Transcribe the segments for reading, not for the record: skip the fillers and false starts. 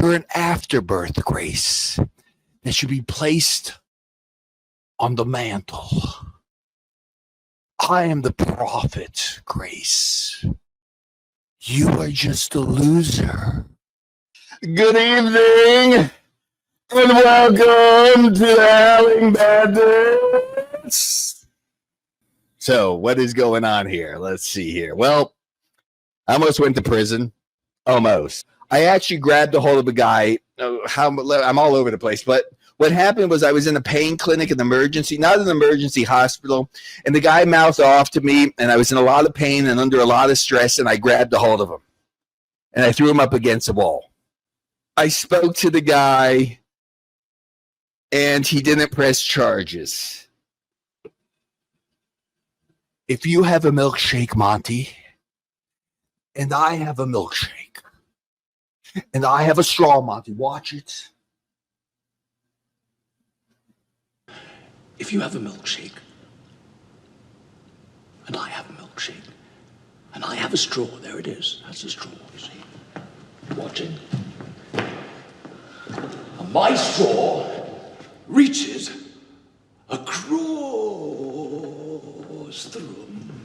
You're an afterbirth, Grace, that should be placed on the mantle. I am the prophet, Grace. You are just a loser. Good evening, and welcome to the Howling Bandits. So, what is going on here? Let's see here. Well, I almost went to prison. Almost. I actually grabbed a hold of a guy. I'm all over the place, but what happened was I was in a pain clinic, not an emergency hospital, and the guy mouthed off to me, and I was in a lot of pain and under a lot of stress, and I grabbed a hold of him, and I threw him up against the wall. I spoke to the guy, and he didn't press charges. If you have a milkshake, Monty, and I have a milkshake, and I have a straw, Monty, watch it. If you have a milkshake, and I have a milkshake, and I have a straw, there it is. That's a straw, you see. Watching. And my straw reaches across the room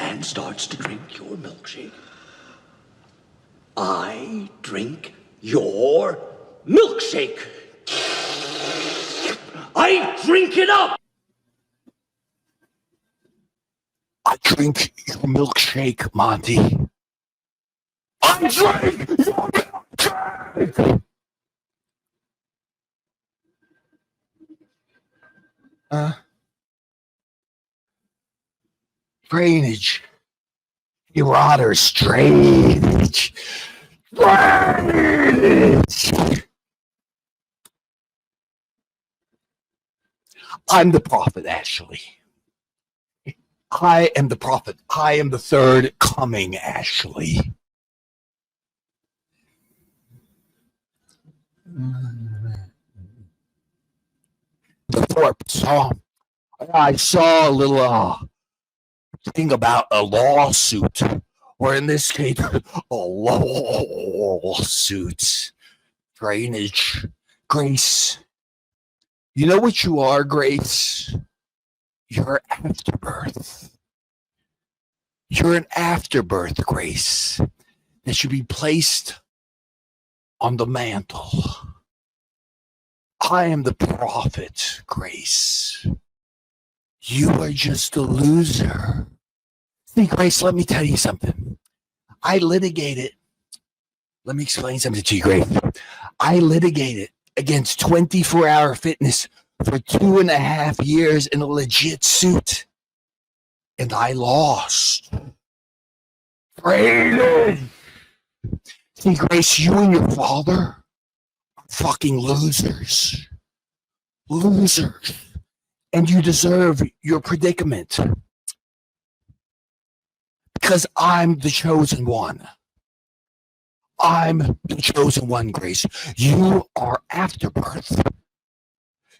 and starts to drink your milkshake. I drink your milkshake. I drink it up. I drink your milkshake, Monty. I drink your milkshake. Drainage. Erotters, drainage. Drainage. I'm the prophet, Ashley. I am the prophet. I am the third coming, Ashley. The Thorp song. I saw a little thing about a lawsuit, or in this case, a lawsuit. Drainage. Grace. You know what you are, Grace? You're afterbirth. You're an afterbirth, Grace, that should be placed on the mantle. I am the prophet, Grace. You are just a loser. See, Grace, let me tell you something. I litigated. Let me explain something to you, Grace. I litigated against 24-Hour Fitness for 2.5 years in a legit suit. And I lost. Brandon! See, Grace, you and your father are fucking losers. Losers. And you deserve your predicament. Because I'm the chosen one. I'm the chosen one, Grace. You are afterbirth.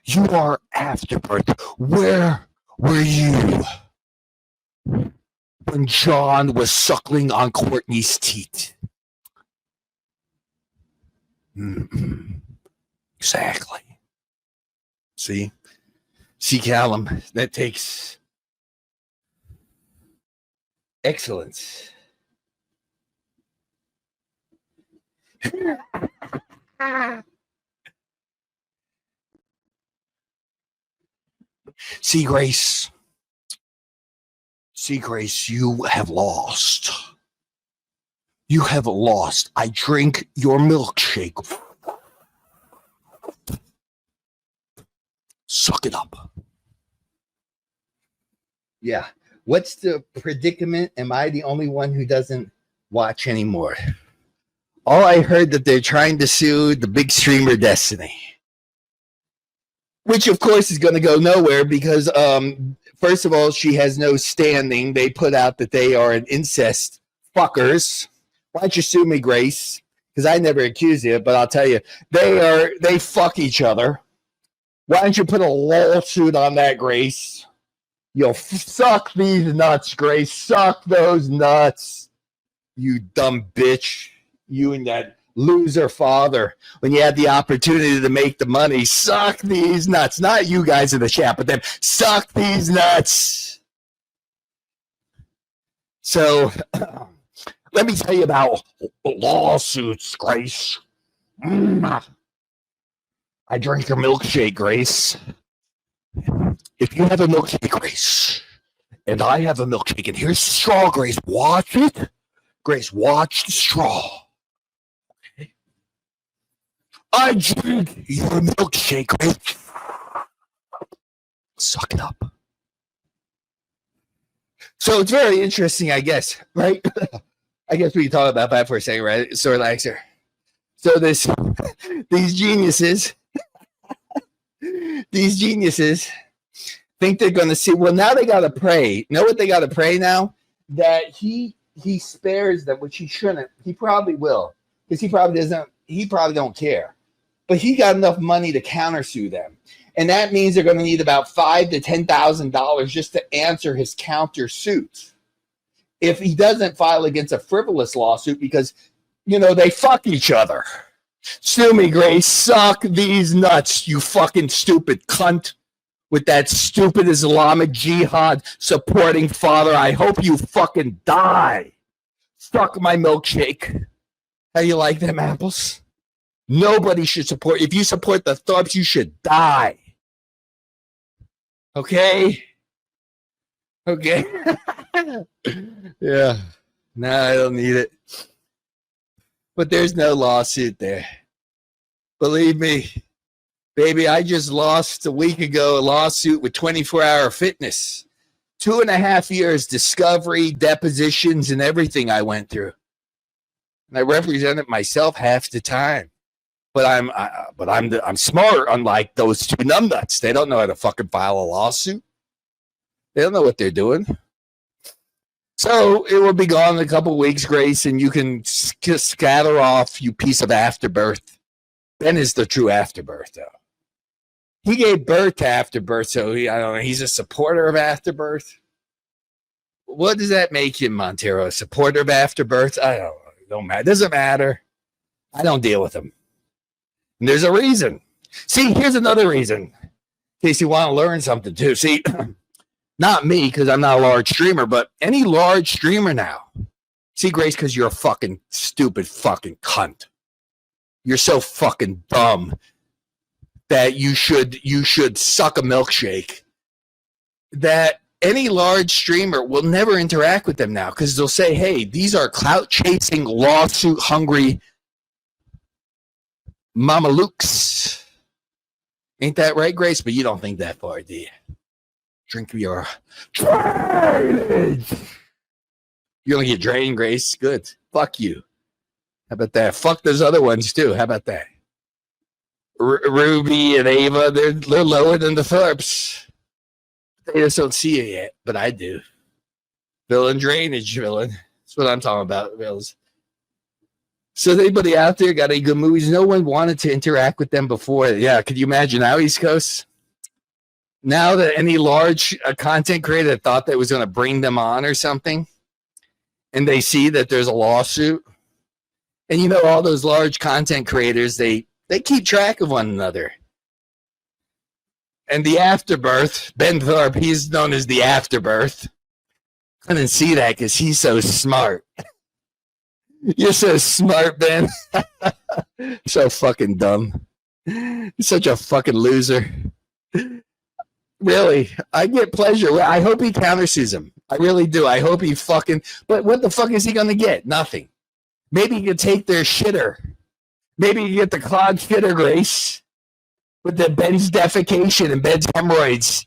You are afterbirth. Where were you when John was suckling on Courtney's teeth? Exactly. See, Callum, that takes excellence. See, Grace, you have lost. You have lost. I drink your milkshake. Suck it up. Yeah. What's the predicament? Am I the only one who doesn't watch anymore? All I heard that they're trying to sue the big streamer Destiny. Which, of course, is going to go nowhere because, first of all, she has no standing. They put out that they are an incest fuckers. Why don't you sue me, Grace? Because I never accused you, but I'll tell you, they fuck each other. Why don't you put a lawsuit on that, Grace? You'll suck these nuts, Grace. Suck those nuts. You dumb bitch. You and that loser father when you had the opportunity to make the money. Suck these nuts. Not you guys in the chat, but them. Suck these nuts. So let me tell you about lawsuits, Grace. I drink your milkshake, Grace. If you have a milkshake, Grace, and I have a milkshake, and here's the straw, Grace, watch it. Grace, watch the straw. Okay. I drink your milkshake, Grace. Suck it up. So it's very interesting, I guess, right? I guess we can talk about that for a second, right? So relaxer. So these geniuses think they're going to see. Well, now they got to pray. Know what they got to pray now? That he spares them, which he shouldn't. He probably will, because he probably don't care. But he got enough money to countersue them, and that means they're going to need about $5,000 to $10,000 just to answer his countersuit. If he doesn't file against a frivolous lawsuit, because they fuck each other. Sue me, Grace. Suck these nuts, you fucking stupid cunt. With that stupid Islamic jihad supporting father, I hope you fucking die. Suck my milkshake. How you like them apples? Nobody should support. If you support the Thorps, you should die. Okay? Okay. Yeah. No, I don't need it. But there's no lawsuit there. Believe me. Baby, I just lost a week ago a lawsuit with 24-Hour Fitness. 2.5 years, discovery, depositions, and everything I went through. And I represented myself half the time. But I'm smart, unlike those two numbnuts. They don't know how to fucking file a lawsuit. They don't know what they're doing. So it will be gone in a couple of weeks, Grace, and you can just scatter off, you piece of afterbirth. Ben is the true afterbirth, though. He gave birth to afterbirth, so I don't know. He's a supporter of afterbirth. What does that make him, Montero? A supporter of afterbirth? I don't know. It don't matter. It doesn't matter. I don't deal with him. And there's a reason. See, here's another reason. In case you want to learn something, too. See, not me, because I'm not a large streamer, but any large streamer now. See, Grace, because you're a fucking stupid fucking cunt. You're so fucking dumb that you should suck a milkshake. That any large streamer will never interact with them now, because they'll say, hey, these are clout-chasing, lawsuit-hungry mamalukes. Ain't that right, Grace? But you don't think that far, do you? Drink your drainage. You're going to get drained, Grace. Good. Fuck you. How about that? Fuck those other ones, too. How about that? Ruby and Ava, they're lower than the Thorps. They just don't see it yet, but I do. Villain drainage, villain. That's what I'm talking about, villains. So anybody out there got any good movies? No one wanted to interact with them before. Yeah, could you imagine now, East Coast? Now that any large content creator thought that was going to bring them on or something, and they see that there's a lawsuit, and all those large content creators, they keep track of one another. And the afterbirth, Ben Thorp, he's known as the afterbirth. Couldn't see that because he's so smart. You're so smart, Ben. So fucking dumb. You're such a fucking loser. Really, I get pleasure. I hope he countersues him. I really do. I hope he fucking... But what the fuck is he going to get? Nothing. Maybe he could take their shitter. Maybe you get the clogged shitter, Grace, with the Ben's defecation and Ben's hemorrhoids.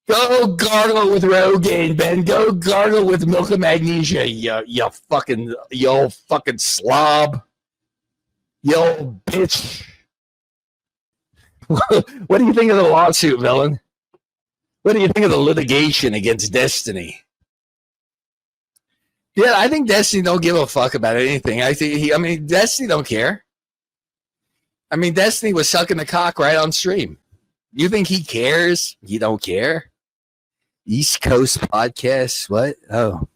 Go gargle with Rogaine, Ben. Go gargle with milk of magnesia, you old fucking slob. You old bitch. What do you think of the lawsuit, villain? What do you think of the litigation against Destiny? Yeah, I think Destiny don't give a fuck about anything. Destiny don't care. Destiny was sucking the cock right on stream. You think he cares? You don't care? East Coast podcast? What? Oh.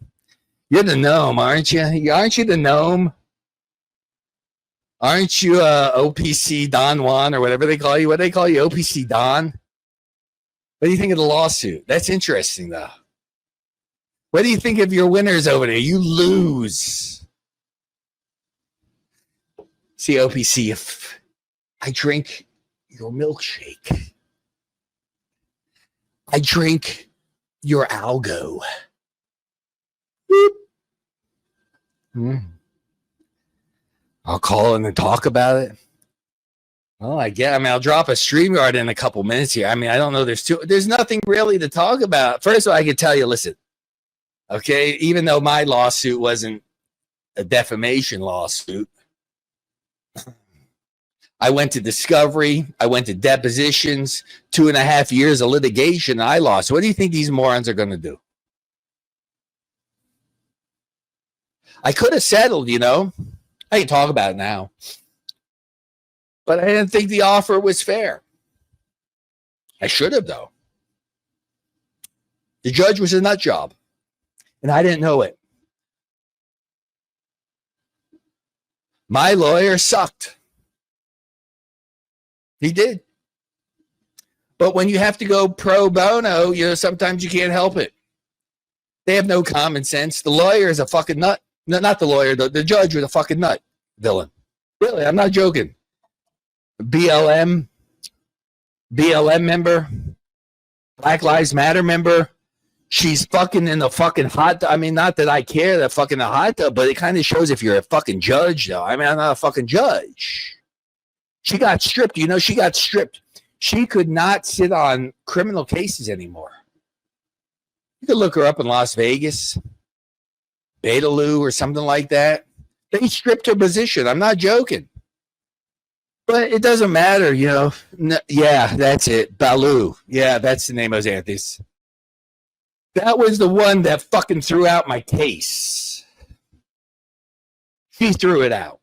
You're the gnome, aren't you? Aren't you the gnome? Aren't you OPC Don Juan or whatever they call you? What do they call you? OPC Don? What do you think of the lawsuit? That's interesting, though. What do you think of your winners over there? You lose. See, OPC, if I drink your milkshake, I drink your algo. I'll call in and talk about it. Well, I'll drop a StreamYard in a couple minutes here. I mean, I don't know. There's nothing really to talk about. First of all, I can tell you, listen, okay, even though my lawsuit wasn't a defamation lawsuit, I went to discovery. I went to depositions, 2.5 years of litigation. And I lost. What do you think these morons are going to do? I could have settled, you know. I can talk about it now. But I didn't think the offer was fair. I should have, though. The judge was a nut job, and I didn't know it. My lawyer sucked. He did. But when you have to go pro bono, you know, sometimes you can't help it. They have no common sense. The lawyer is a fucking nut. No, not the lawyer. The judge was a fucking nut villain. Really, I'm not joking. BLM member, Black Lives Matter member. She's fucking in the fucking hot tub. I mean, not that I care that fucking the hot tub, but it kind of shows if you're a fucking judge, though. I mean, I'm not a fucking judge. She got stripped. You know, she got stripped. She could not sit on criminal cases anymore. You could look her up in Las Vegas, Betaloo or something like that. They stripped her position. I'm not joking. But it doesn't matter, you know. Yeah, that's it. Baloo. Yeah, that's the name of Xanthus. That was the one that fucking threw out my case. She threw it out.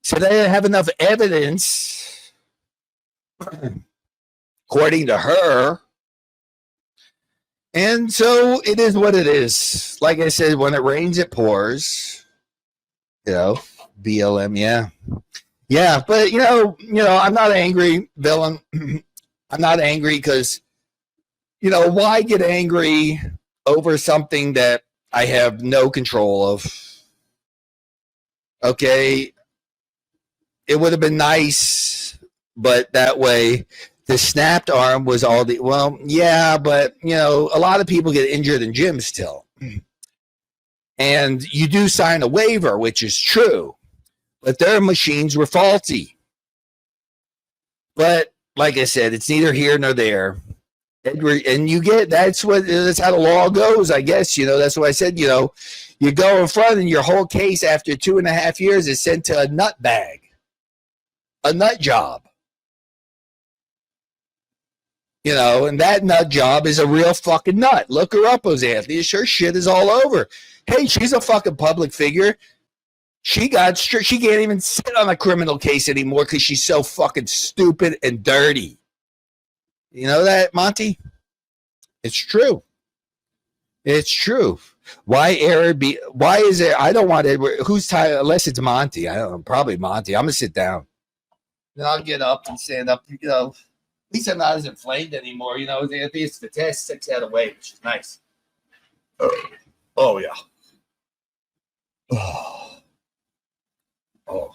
So they didn't have enough evidence, according to her. And so it is what it is. Like I said, when it rains, it pours. You know, BLM, yeah. Yeah, but you know, I'm not angry, villain. I'm not angry because, you know, why get angry over something that I have no control of? Okay, it would have been nice, but that way the snapped arm was all the, well, yeah, but, you know, a lot of people get injured in gyms still. And you do sign a waiver, which is true, but their machines were faulty. But like I said, it's neither here nor there. And you get, that's how the law goes, I guess. You know, that's what I said. You know, you go in front and your whole case after 2.5 years is sent to a nut bag, a nut job. You know, and that nut job is a real fucking nut. Look her up, Anthony. Her shit is all over. Hey, she's a fucking public figure. She can't even sit on a criminal case anymore because she's so fucking stupid and dirty. You know that, Monty? It's true. It's true. Why is there? I don't want Edward. Who's tired? Unless it's Monty. I don't know. Probably Monty. I'm gonna sit down. Then I'll get up and stand up. You know, at least I'm not as inflamed anymore. You know, it's the test 6 out of weight, which is nice. Oh yeah. Oh.